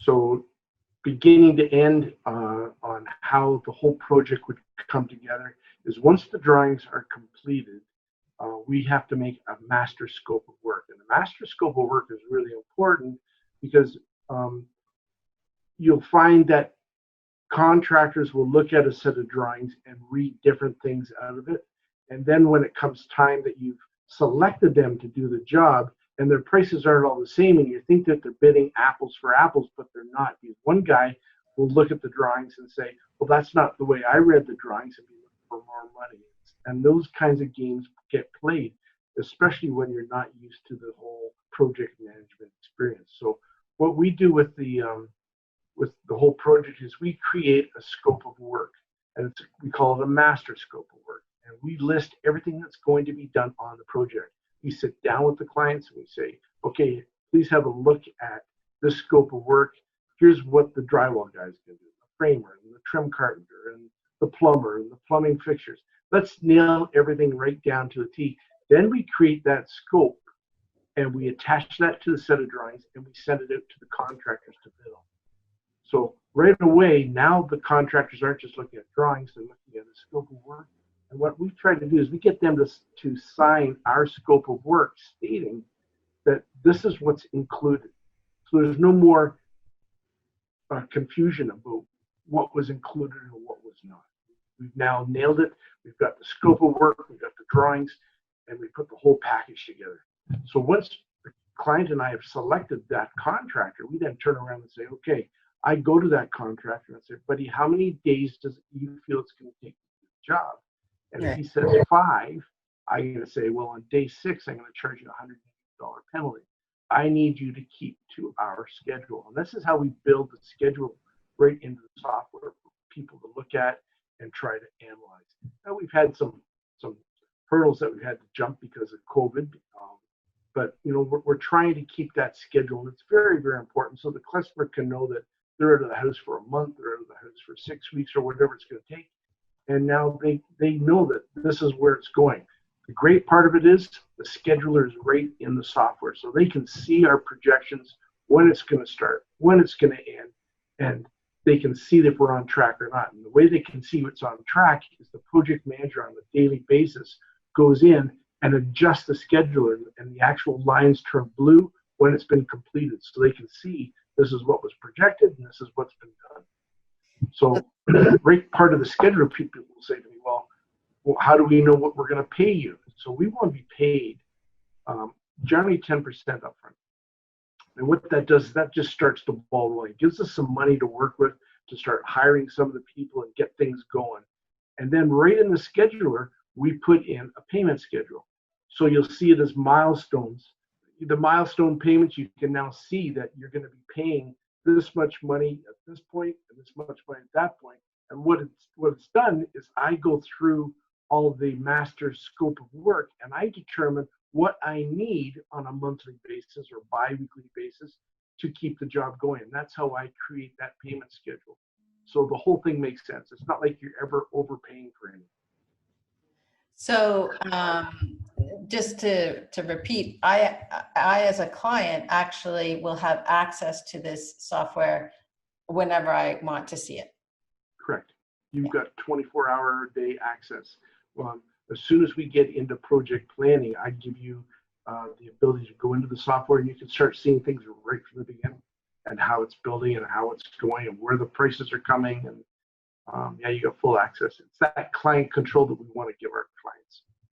So beginning to end on how the whole project would come together is once the drawings are completed, we have to make a master scope of work. And the master scope of work is really important because you'll find that contractors will look at a set of drawings and read different things out of it. And then when it comes time that you've selected them to do the job and their prices aren't all the same and you think that they're bidding apples for apples, but they're not. One guy will look at the drawings and say, well, that's not the way I read the drawings, and be looking for more money. And those kinds of games get played, especially when you're not used to the whole project management experience. So what we do with the whole project is we create a scope of work, and we call it a master scope of work. And we list everything that's going to be done on the project. We sit down with the clients and we say, okay, please have a look at this scope of work. Here's what the drywall guys can do, the framer and the trim carpenter and the plumber and the plumbing fixtures. Let's nail everything right down to the T. Then we create that scope and we attach that to the set of drawings and we send it out to the contractors to build. So right away, now the contractors aren't just looking at drawings, they're looking at the scope of work. And what we try to do is we get them to sign our scope of work stating that this is what's included. So there's no more confusion about what was included and what was not. We've now nailed it. We've got the scope of work, we've got the drawings, and we put the whole package together. So once the client and I have selected that contractor, we then turn around and say, okay, I go to that contractor and say, buddy, how many days does you feel it's going to take to do the job? And if he says 5, I'm going to say, well, on day 6, I'm going to charge you a $100 penalty. I need you to keep to our schedule. And this is how we build the schedule right into the software for people to look at and try to analyze. Now, we've had some hurdles that we've had to jump because of COVID, but you know, we're trying to keep that schedule, and it's very, very important so the customer can know that they're out of the house for a month, they're out of the house for 6 weeks, or whatever it's going to take. And now they know that this is where it's going. The great part of it is the scheduler is right in the software, so they can see our projections, when it's going to start, when it's going to end, and they can see if we're on track or not. And the way they can see what's on track is the project manager on a daily basis goes in and adjusts the scheduler, and the actual lines turn blue when it's been completed, so they can see this is what was projected and this is what's been done. So right part of the schedule, people will say to me, well, how do we know what we're going to pay you? So we want to be paid generally 10% upfront. And what that does is that just starts the ball rolling. It gives us some money to work with to start hiring some of the people and get things going. And then right in the scheduler, we put in a payment schedule. So you'll see it as milestones. The milestone payments, you can now see that you're going to be paying this much money at this point and this much money at that point. And what it's done is I go through all of the master scope of work and I determine what I need on a monthly basis or bi-weekly basis to keep the job going. And that's how I create that payment schedule. So the whole thing makes sense. It's not like you're ever overpaying for anything. So just to repeat, I as a client actually will have access to this software whenever I want to see it. Correct. You've got 24-hour-a-day access. As soon as we get into project planning, I give you the ability to go into the software and you can start seeing things right from the beginning and how it's building and how it's going and where the prices are coming. And yeah, you got full access. It's that client control that we want to give our